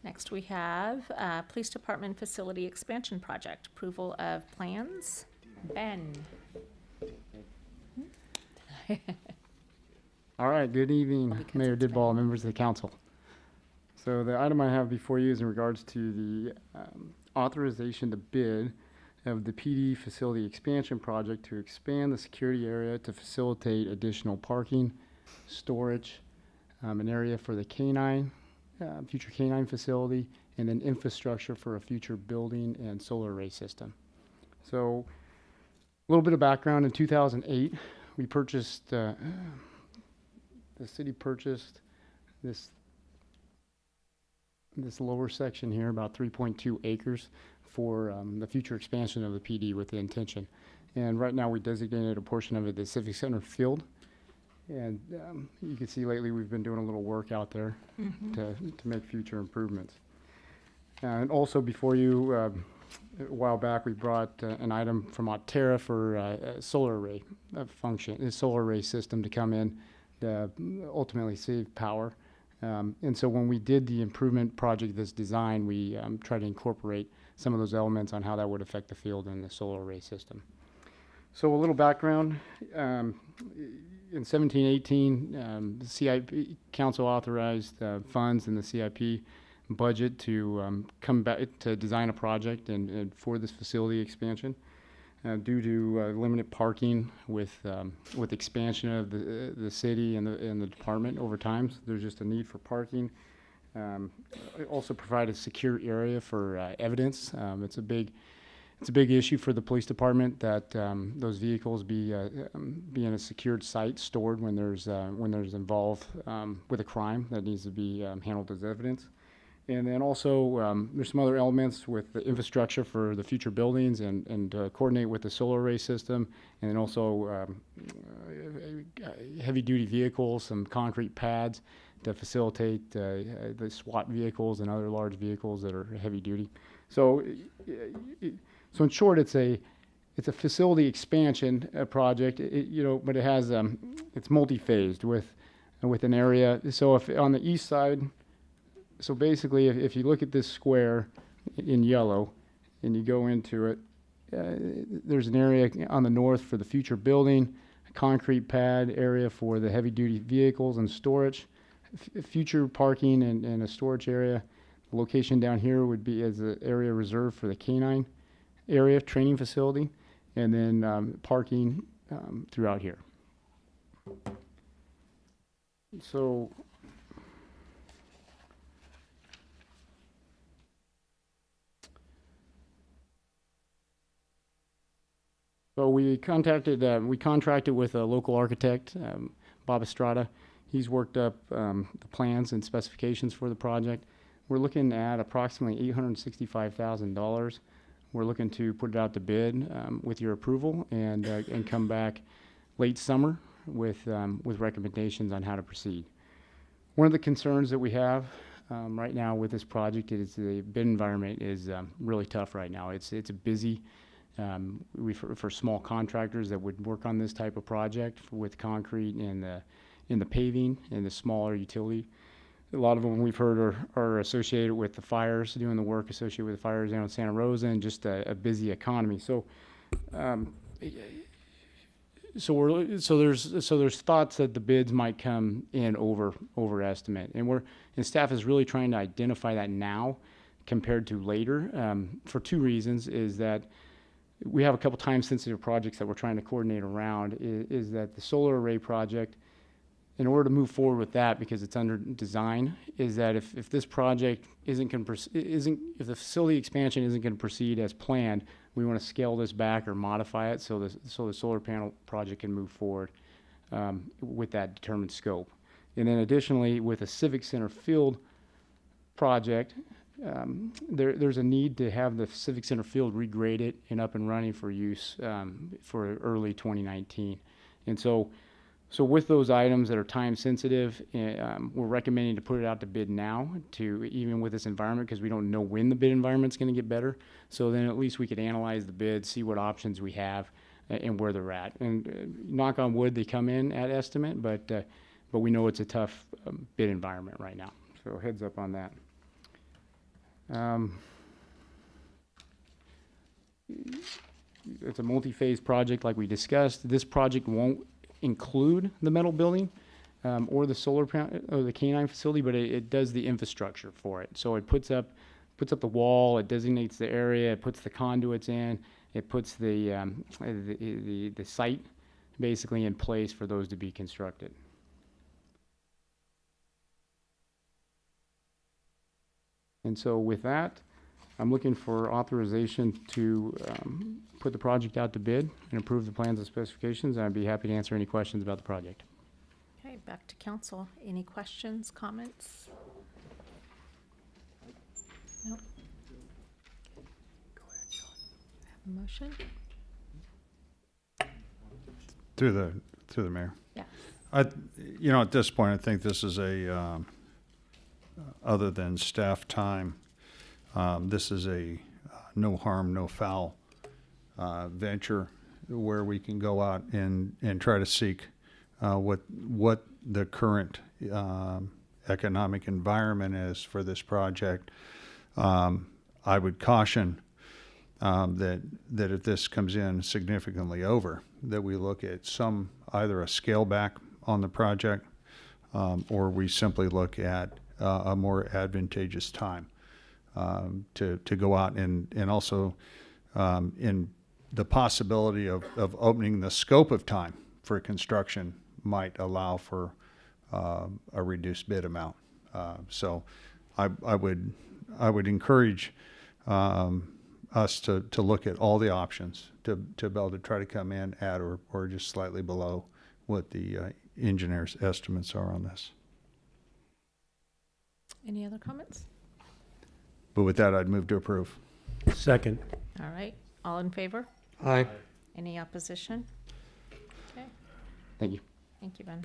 Next, we have Police Department Facility Expansion Project, approval of plans. Ben. All right, good evening, Because Mayor it's Didball, been- members of the council. So the item I have before you is in regards to the authorization to bid of the PD facility expansion project to expand the security area to facilitate additional parking, storage, an area for the canine, future canine facility, and then infrastructure for a future building and solar array system. So a little bit of background. In 2008, we purchased, the city purchased this lower section here, about 3.2 acres for the future expansion of the PD with the intention. And right now we designated a portion of it the Civic Center field. And you can see lately we've been doing a little work out there to make future improvements. And also before you, a while back, we brought an item from Oterra for a solar array function, a solar array system to come in to ultimately save power. And so when we did the improvement project that's designed, we tried to incorporate some of those elements on how that would affect the field and the solar array system. So a little background. In 1718, the CIP council authorized funds in the CIP budget to come back to design a project and for this facility expansion. Due to limited parking with expansion of the city and the department over time, so there's just a need for parking. It also provide a secure area for evidence. It's a big issue for the police department that those vehicles be in a secured site, stored when there's involved with a crime that needs to be handled as evidence. And then also, there's some other elements with the infrastructure for the future buildings and coordinate with the solar array system, and then also heavy-duty vehicles, some concrete pads to facilitate the SWAT vehicles and other large vehicles that are heavy-duty. So in short, it's a facility expansion project, but it has it's multi-phased with an area. So if on the east side. So basically, if you look at this square in yellow and you go into it, there's an area on the north for the future building, a concrete pad area for the heavy-duty vehicles and storage, future parking and a storage area. The location down here would be as an area reserved for the canine area training facility, and then parking throughout here. So we contracted with a local architect, Bob Estrada. He's worked up the plans and specifications for the project. We're looking at approximately $865,000. We're looking to put it out to bid with your approval and come back late summer with recommendations on how to proceed. One of the concerns that we have right now with this project is the bid environment is really tough right now. It's a busy. For small contractors that would work on this type of project with concrete and the paving and the smaller utility. A lot of them we've heard are associated with the fires, doing the work associated with the fires down in Santa Rosa, and just a busy economy. So there's thoughts that the bids might come in over estimate, and staff is really trying to identify that now compared to later for two reasons. Is that we have a couple time-sensitive projects that we're trying to coordinate around. Is that the solar array project, in order to move forward with that, because it's under design, is that if this project if the facility expansion isn't going to proceed as planned, we want to scale this back or modify it so the solar panel project can move forward with that determined scope. And then additionally, with a Civic Center field project, there's a need to have the Civic Center field regraded and up and running for use for early 2019. And so with those items that are time sensitive, we're recommending to put it out to bid now, to even with this environment, because we don't know when the bid environment's going to get better. So then at least we could analyze the bid, see what options we have and where they're at. And knock on wood, they come in at estimate, but we know it's a tough bid environment right now. So heads up on that. It's a multi-phase project like we discussed. This project won't include the metal building or the solar or the canine facility, but it does the infrastructure for it. So it puts up the wall, it designates the area, it puts the conduits in, it puts the site basically in place for those to be constructed. And so with that, I'm looking for authorization to put the project out to bid and approve the plans and specifications. I'd be happy to answer any questions about the project. Okay, back to council. Any questions, comments? Nope. Have a motion? Through the mayor. Yeah. At this point, I think this is a, other than staff time, this is a no harm, no foul venture where we can go out and try to seek what the current economic environment is for this project. I would caution that if this comes in significantly over, that we look at either a scale back on the project or we simply look at a more advantageous time to go out and also in the possibility of opening the scope of time for construction might allow for a reduced bid amount. So I would encourage us to look at all the options to be able to try to come in at or just slightly below what the engineer's estimates are on this. Any other comments? But with that, I'd move to approve. Second. All right, all in favor? Aye. Any opposition? Okay, Thank you. thank you, Ben.